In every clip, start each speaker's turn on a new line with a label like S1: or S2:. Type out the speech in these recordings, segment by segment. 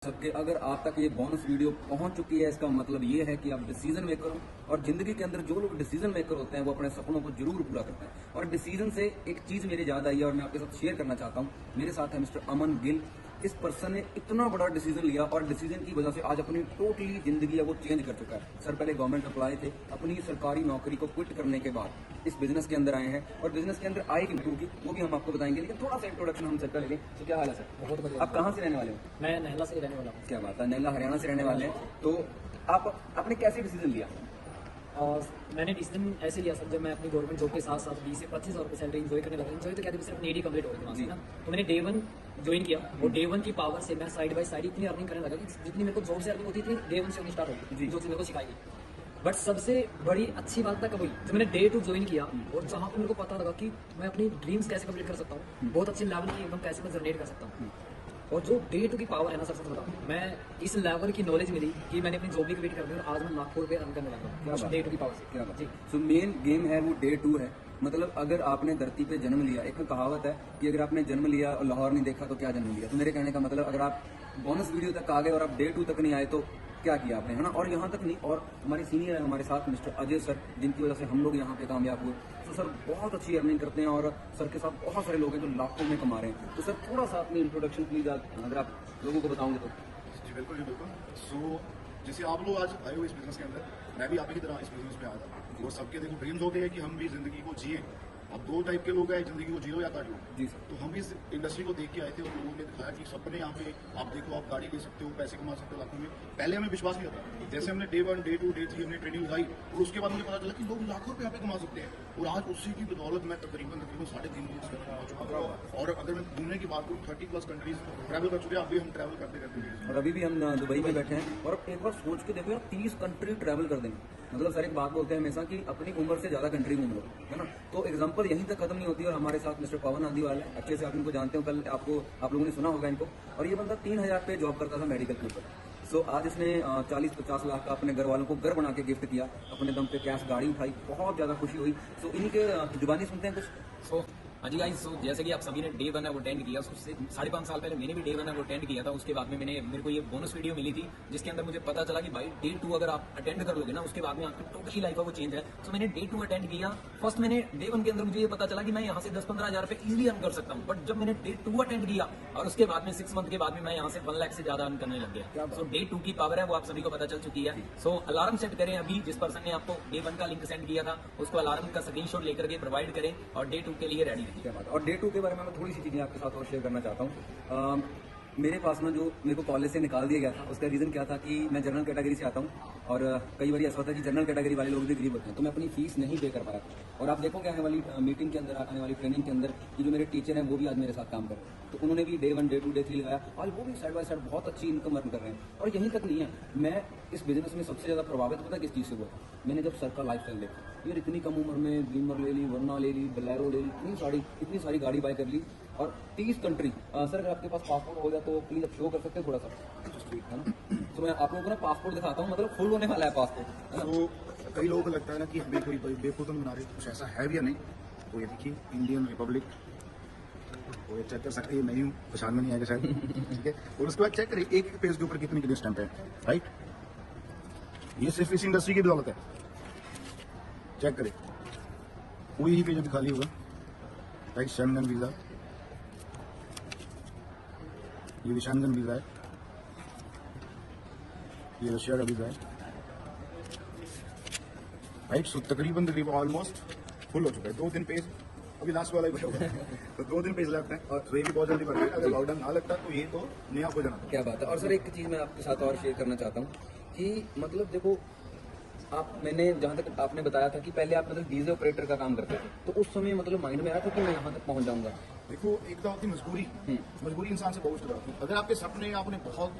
S1: सबके अगर आप तक ये बोनस वीडियो पहुंच चुकी है, इसका मतलब ये है कि आप डिसीजन मेकर हो। और जिंदगी के अंदर जो लोग डिसीजन मेकर होते हैं वो अपने सपनों को जरूर पूरा करते हैं। और डिसीजन से एक चीज मेरे याद आई है और मैं आपके साथ शेयर करना चाहता हूँ। मेरे साथ है मिस्टर अमन गिल। इस पर्सन ने इतना बड़ा डिसीजन लिया और डिसीजन की वजह से आज अपनी टोटली जिंदगी है वो चेंज कर चुका है। सर पहले गवर्नमेंट अप्लाई थे, अपनी सरकारी नौकरी को क्विट करने के बाद इस बिजनेस के अंदर आए हैं और बिजनेस के अंदर आए कि होगी वो भी हम आपको बताएंगे। लेकिन थोड़ा सा इंट्रोडक्शन हम सर का लेंगे। तो क्या हाल है सर?
S2: बहुत बढ़िया।
S1: आप कहाँ से रहने वाले हो?
S2: मैं नहला से रहने वाला हूँ।
S1: क्या बात है, नैला हरियाणा से रहने वाले हैं। तो आप आपने कैसे डिसीजन लिया?
S2: और मैंने डिसीजन ऐसे लिया सर, जब मैं अपनी गवर्नमेंट जॉब के साथ साथ 20 से 25 हज़ार रुपये सैलरी इंजॉय करने लगा। इंजॉय तो क्या, सिर्फ नेडी कंप्लीट हो गई थी ना, तो मैंने डे 1 ज्वाइन किया और डे 1 की पावर से मैं साइड बाय साइड इतनी अर्निंग करने लगा कि जितनी मेरे को जॉब से अर्निंग होती थी डे 1 से अर्निंग स्टार्ट होगी, जो मेरे को सिखाई गई। बट सबसे बड़ी अच्छी बात तक वही जब मैंने डे 2 ज्वाइन किया और जहाँ पर मेरे को पता लगा कि मैं अपनी ड्रीम्स कैसे कंप्लीट कर सकता हूँ, बहुत अच्छे लेवल की इनकम कैसे मैं जनरेट कर सकता हूँ। और जो डे 2 की पावर है ना, सच बताऊँ, मैं इस लेवल की नॉलेज मिली कि मैंने अपनी जॉब भी क्विट कर दी और आज मैं लाखों रुपए अर्न करने लगा डे 2 की पावर से।
S1: क्या बात है। सो मेन गेम है वो डे 2 है। मतलब अगर आपने धरती पे जन्म लिया, एक कहावत है कि अगर आपने जन्म लिया और लाहौर नहीं देखा तो क्या जन्म लिया। तो मेरे कहने का मतलब अगर आप बोनस वीडियो तक आ गए और आप डे 2 तक नहीं आए तो क्या किया आपने, है ना। और यहाँ तक नहीं, और हमारे सीनियर है हमारे साथ मिस्टर अजय सर, जिनकी वजह से हम लोग यहाँ पे कामयाब हुए। तो सर बहुत अच्छी अर्निंग करते हैं और सर के साथ बहुत सारे लोग हैं जो लाखों में कमा रहे हैं। तो सर थोड़ा सा अपनी इंट्रोडक्शन प्लीज अगर आप लोगों को बताओगे तो।
S3: जी बिल्कुल जी बिल्कुल। सो जैसे आप लोग आज आए हो इस बिजनेस के अंदर, मैं भी आप ही की तरह इस बिजनेस में आया था। वो सबके देखो ड्रीम्स होते हैं कि हम भी जिंदगी को जिए। अब दो टाइप के लोग हैं, जिंदगी को जियो या काट लो।
S1: जी सर।
S3: तो हम इस इंडस्ट्री को देख के आए थे और लोगों ने दिखाया कि सपने यहाँ पे आप देखो, आप गाड़ी ले सकते हो, पैसे कमा सकते हो लाखों में। पहले हमें विश्वास नहीं होता। जैसे हमने डे 1, डे 2, डे 3 हमने ट्रेनिंग लगाई और उसके बाद मुझे पता चला कि लोग लाखों रुपये यहाँ पे कमा सकते हैं। और आज उसी की बदौलत मैं तकरीबन 3.5 करोड़ चुका था। और अगर मैं घूमने की बात करूँ 30+ कंट्रीज ट्रैवल कर चुके हैं। अभी हम ट्रैवल करते रहते
S1: और अभी भी हम दुबई में बैठे हैं। और एक बार सोच के देखो यार, 30 कंट्री ट्रैवल कर देंगे। मतलब सर एक बात बोलते हैं हमेशा कि अपनी उम्र से ज्यादा कंट्री घूम लो, है ना। तो एग्जांपल यहीं तक खत्म नहीं होती। और हमारे साथ मिस्टर पवन आंधी वाले हैं, अच्छे से आप इनको जानते हो, कल आप लोगों ने सुना होगा इनको। और ये बंदा 3000 पे जॉब करता था मेडिकल के ऊपर। सो आज इसने 40-50 लाख का अपने घर वालों को घर बना के गिफ्ट किया, अपने दम पे कैश गाड़ी उठाई, बहुत ज्यादा खुशी हुई। सो इन्हीं के जुबानी सुनते हैं कुछ।
S4: सो हाँ जी गाइस, सो जैसे कि आप सभी ने डे 1 है वो अटेंड किया, उससे 5.5 साल पहले मैंने भी डे 1 है वो अटेंड किया था। उसके बाद में मेरे को ये बोनस वीडियो मिली थी जिसके अंदर मुझे पता चला कि भाई डे 2 अगर आप अटेंड कर लोगे ना, उसके बाद में आपकी टोटली लाइफ है वो चेंज है। तो मैंने डे 2 अटेंड किया। फर्स्ट मैंने डे 1 के अंदर मुझे ये पता चला कि मैं यहाँ से 10-15 हज़ार रुपये इजीली अर्न कर सकता हूँ। बट जब मैंने डे 2 अटेंड किया और उसके बाद में 6 मंथ के बाद में मैं यहाँ से 1 लाख से ज्यादा अर्न करने लग गया। सो डे 2 की पावर है वो आप सभी को पता चल चुकी है। सो अलार्म सेट करें, अभी जिस पर्सन ने आपको डे 1 का लिंक सेंड किया था उसको अलार्म का स्क्रीनशॉट लेकर के प्रोवाइड करें और डे 2 के लिए रेडी रहिए।
S1: और डे 2 के बारे में मैं थोड़ी सी चीजें आपके साथ और शेयर करना चाहता हूँ। मेरे पास ना जो मेरे को कॉलेज से निकाल दिया गया था उसका रीज़न क्या था कि मैं जनरल कैटेगरी से आता हूँ। और कई बार ऐसा होता है कि जनरल कैटेगरी वाले लोग भी गरीब होते हैं, तो मैं अपनी फीस नहीं पे कर पाया। और आप देखोगे आने वाली मीटिंग के अंदर, आने वाली ट्रेनिंग के अंदर कि जो मेरे टीचर हैं वो भी आज मेरे साथ काम कर रहे हैं। तो उन्होंने भी डे 1, डे 2, डे 3 लगाया और वो भी साइड बाय साइड बहुत अच्छी इनकम अर्न कर रहे हैं। और यहीं तक नहीं है, मैं इस बिजनेस में सबसे ज़्यादा प्रभावित पता किस चीज़ से हुआ? मैंने जब सर का लाइफ स्टाइल देखा, यार इतनी कम उम्र में ग्लीमर ले ली, वरना ले ली, बलेरो ले ली, इतनी सारी गाड़ी बाय कर ली और 30 कंट्री। सर अगर आपके पास पासपोर्ट होगा तो प्लीज आप शो कर सकते हैं थोड़ा सा, है ना। तो मैं आप लोगों को ना पासपोर्ट दिखाता हूँ, मतलब फुल होने वाला है पासपोर्ट।
S3: तो कई लोगों को लगता है ना कि हमें कोई बेवकूफ़ बना रहे, कुछ ऐसा है भी या नहीं। तो ये देखिए इंडियन रिपब्लिक, और ये चेक कर सकते हैं, नहीं हूँ, पहचान में नहीं आएगा शायद। ठीक है। और उसके बाद चेक करिए एक पेज के ऊपर कितने कितने स्टैंप है, राइट। ये सिर्फ इस इंडस्ट्री की बदौलत है। चेक करें, कोई ही पेज अभी खाली होगा, राइट। शेंगन वीजा, ये भी शेंगन वीजा है, ये रशिया का वीजा है, राइट। सो तकरीबन ऑलमोस्ट फुल हो चुका है। 2-3 पेज अभी लास्ट वाला ही बचा हुआ है। तो 2 दिन पेज लगते हैं और ये भी बहुत जल्दी बढ़ गया। अगर लॉकडाउन ना लगता तो ये तो नया हो जाना।
S1: क्या बात है। और सर एक चीज़ मैं आपके साथ और शेयर करना चाहता हूँ कि मतलब देखो मैंने जहाँ तक आपने बताया था कि पहले आप मतलब डीजे ऑपरेटर का काम करते थे, तो उस समय मतलब माइंड में आया था कि मैं यहाँ तक पहुँच जाऊँगा।
S3: देखो एक तो होती मजबूरी इंसान से बहुत डराती है। अगर आपके सपने आपने बहुत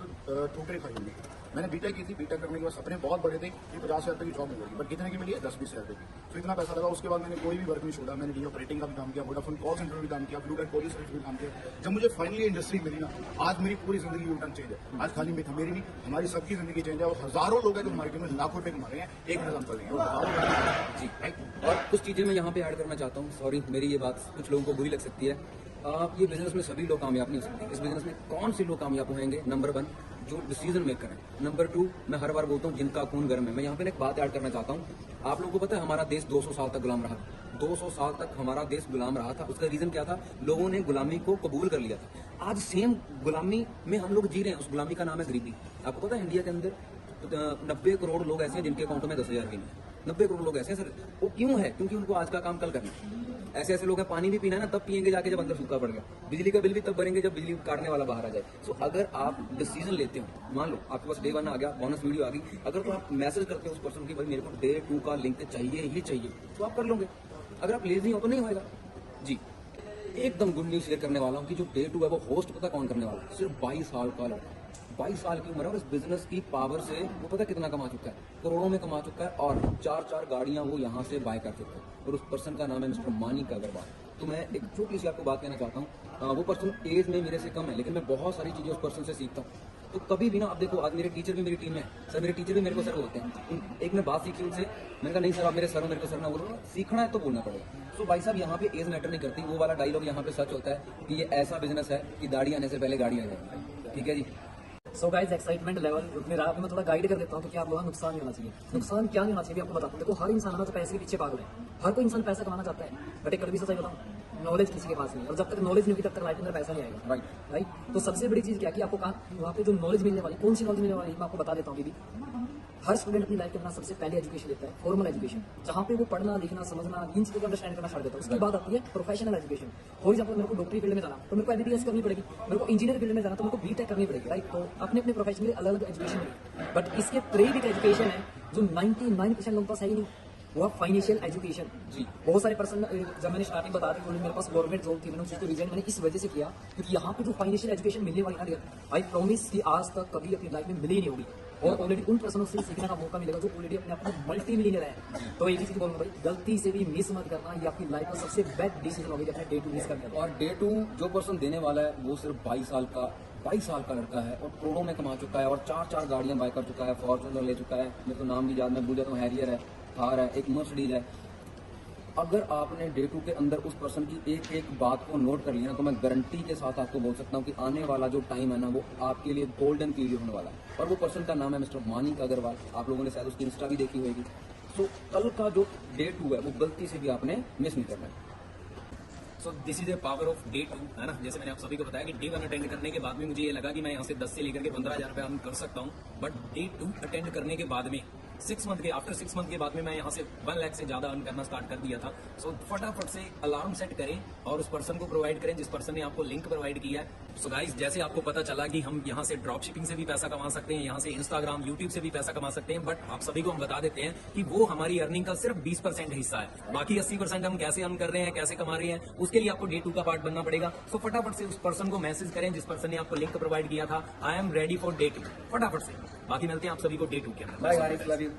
S3: ठोकरें खाई होंगी। मैंने बीटेक की थी, बीटेक करने के बाद सपने बहुत बड़े थे कि 50,000 रुपये की जॉब मिलेगी, बट कितने की मिली है? 10-20 हज़ार रुपये की। तो इतना पैसा लगा। उसके बाद मैंने कोई भी वर्क नहीं छोड़ा। मैंने डी ऑपरेटिंग का भी काम किया, वोडाफोन कॉल सेंटर में भी काम किया, ब्लू लाइट पुलिस सर्विस में भी काम किया। जब मुझे फाइनली इंडस्ट्री मिली ना, आज मेरी पूरी जिंदगी यूटर्न चेंज है। आज खाली मेरी नहीं, हमारी सबकी जिंदगी चेंज है। और हजारों लोग हैं जो मार्केट में लाखों रुपये कमा रहे हैं। एक एग्जाम्पल नहीं है
S1: जी, राइट। और कुछ चीज़ें मैं यहाँ पे ऐड करना चाहता हूँ। सॉरी मेरी ये बात कुछ लोगों को बुरी लग सकती है। ये बिजनेस में सभी लोग कामयाब नहीं हो सकते। इस बिजनेस में कौन से लोग कामयाब होंगे? नंबर 1, जो डिसीजन मेकर है। नंबर 2, मैं हर बार बोलता हूँ जिनका खून गर्म है। मैं यहाँ पे एक बात ऐड करना चाहता हूँ। आप लोगों को पता है हमारा देश 200 साल तक गुलाम रहा। 200 साल तक हमारा देश गुलाम रहा था। उसका रीजन क्या था? लोगों ने गुलामी को कबूल कर लिया था। आज सेम गुलामी में हम लोग जी रहे हैं। उस गुलामी का नाम है गरीबी। आपको पता है इंडिया के अंदर 90 करोड़ लोग ऐसे हैं जिनके अकाउंट में 10,000 भी नहीं है। 90 करोड़ लोग ऐसे हैं सर। वो क्यों है? क्योंकि उनको आज का काम कल करना है। ऐसे ऐसे लोग हैं, पानी भी पीना है ना तब पियेंगे जाके जब अंदर सूखा पड़ गया। बिजली का बिल भी तब भरेंगे जब बिजली काटने वाला बाहर आ जाए। सो अगर आप डिसीजन लेते हो, मान लो आपके पास डे 1 आ गया, बोनस वीडियो आ गई, अगर तो आप मैसेज करते हो उस पर्सन की भाई मेरे को डे 2 का लिंक चाहिए ही चाहिए, तो आप कर लोगे। अगर आप लेजी हो तो नहीं होएगा जी। एकदम गुड न्यूज शेयर करने वाला हूँ कि जो डे 2 है वो होस्ट पता कौन करने वाला है? सिर्फ 22 साल का लड़का। 22 साल की उम्र है और इस बिजनेस की पावर से वो पता कितना कमा चुका है? करोड़ों में कमा चुका है और 4 गाड़ियां वो यहाँ से बाय कर चुका है। और उस पर्सन का नाम है मिस्टर मानिक अग्रवाल। तो मैं एक छोटी सी आपको बात कहना चाहता हूँ। वो पर्सन एज में मेरे से कम है, लेकिन मैं बहुत सारी चीजें उस पर्सन से सीखता हूँ। तो कभी भी ना, आप देखो आज मेरे टीचर भी मेरी टीम में है सर। मेरे टीचर भी मेरे को सर बोलते हैं। एक मैं बात सीखी उनसे, मैंने कहा नहीं सर आप मेरे सर हो, मेरे को सर ना बोलो। सीखना है तो बोलना पड़ेगा। तो भाई साहब यहाँ पे एज मैटर नहीं करती। वो वाला डायलॉग यहाँ पे सच होता है कि ये ऐसा बिजनेस है कि दाढ़ी आने से पहले गाड़ी आ जाएगी। ठीक है जी।
S2: सो गाइस, एक्साइटमेंट लेवल में रहा। मैं थोड़ा गाइड कर देता हूँ कि क्या आप लोगों का नुकसान नहीं होना चाहिए। नुकसान क्या नहीं होना चाहिए आपको बताता हूँ। देखो हर इंसान है ना तो पैसे के पीछे पागल है। हर कोई इंसान पैसा कमाना चाहता है, बट एक कड़वी सच्चाई बताऊँ, नॉलेज किसी के पास नहीं है। और जब तक नॉलेज नहीं होगी तब तक लाइफ के अंदर पैसा नहीं आएगा। राइट। तो सबसे बड़ी चीज़ क्या कि आपको कहाँ वहाँ पे जो नॉलेज मिलने वाली, कौन सी नॉलेज मिलने वाली, मैं आपको बता देता हूँ कि हर स्टूडेंट अपनी लाइफ के अंदर सबसे पहले एजुकेशन लेता है, फॉर्मल एजुकेशन, जहाँ पे वो पढ़ना लिखना समझना इन चीज़ों को अंडरस्टैंड करना स्टार्ट देता है। उसके बाद आती है प्रोफेशनल एजुकेशन। फॉर एग्जाम्पल मेरे को डॉक्टरी फील्ड में जाना तो मेरे को एमबीबीएस करनी पड़ेगी, मेरे को इंजीनियर फील्ड में जाना तो मेरे को बीटेक करनी पड़ेगी। राइट। तो अपने अपने प्रोफेशन के अलग अलग एजुकेशन है, बट इसके प्रेरित एक एजुकेशन है जो 99% लोगों के पास है ही नहीं, वो है फाइनेंशियल एजुकेशन जी। बहुत सारे पर्सन, जब मैंने स्टार्टिंग बता दी मेरे पास गवर्नमेंट जॉब थी, मैंने उस चीज़ को रिजाइन मैंने इस वजह से किया क्योंकि यहाँ पे जो फाइनेंशियल एजुकेशन मिलने वाली ना, आई प्रॉमिस कि आज तक कभी अपनी लाइफ में मिली ही नहीं होगी। और ऑलरेडी उन पर्सनों से सीखने का मौका मिलेगा जो ऑलरेडी अपने आप में मल्टी मिलियनर है। तो एक ही चीज़ बोलूँगा भाई, गलती से भी मिस मत करना। ये आपकी लाइफ का सबसे बेस्ट डिसीजन होगी अपने डे 2 मिस करना।
S1: और डे 2 जो पर्सन देने वाला है वो सिर्फ 22 साल का लड़का है और करोड़ों में कमा चुका है और 4 गाड़ियां बाय कर चुका है, फॉर्च्यूनर ले चुका है, मेरे को नाम भी याद, मैं भूल जाता हूँ, हैरियर है, थार है, एक मर्सिडीज है। अगर आपने डे 2 के अंदर उस पर्सन की एक एक बात को नोट कर लिया तो मैं गारंटी के साथ आपको बोल सकता हूँ कि आने वाला जो टाइम है ना वो आपके लिए गोल्डन पीरियड होने वाला है। और वो पर्सन का नाम है मिस्टर मानिक अग्रवाल। आप लोगों ने शायद उसकी इंस्टा भी देखी होगी। तो कल का जो डे 2 है वो गलती से भी आपने मिस नहीं करना है।
S4: So this is the power of day 2, है ना। जैसे मैंने आप सभी को बताया कि डे 1 अटेंड करने के बाद में मुझे ये लगा कि मैं यहाँ से 10 से लेकर के 15,000 रुपये अर्न कर सकता हूँ। बट डे 2 अटेंड करने के बाद में आफ्टर 6 मंथ के बाद में मैं यहाँ से 1 लाख से ज्यादा अर्न करना स्टार्ट कर दिया था। सो फटाफट से अलार्म सेट करें और उस पर्सन को प्रोवाइड करें जिस पर्सन ने आपको लिंक प्रोवाइड किया है। सो गाइस, जैसे आपको पता चला कि हम यहाँ से ड्रॉप शिपिंग से भी पैसा कमा सकते हैं, यहाँ से इंस्टाग्राम यूट्यूब से भी पैसा कमा सकते हैं, बट आप सभी को हम बता देते हैं कि वो हमारी अर्निंग का सिर्फ 20% हिस्सा है। बाकी 80% हम कैसे अर्न कर रहे हैं, कैसे कमा रहे हैं, उसके लिए आपको डे 2 का पार्ट बनना पड़ेगा। सो फटाफट से उस पर्सन को मैसेज करें जिस पर्सन ने आपको लिंक प्रोवाइड किया था, I am ready for day 2। फटाफट से। बाकी मिलते हैं आप सभी को डे 2 के अंदर।
S1: Bye guys, love you.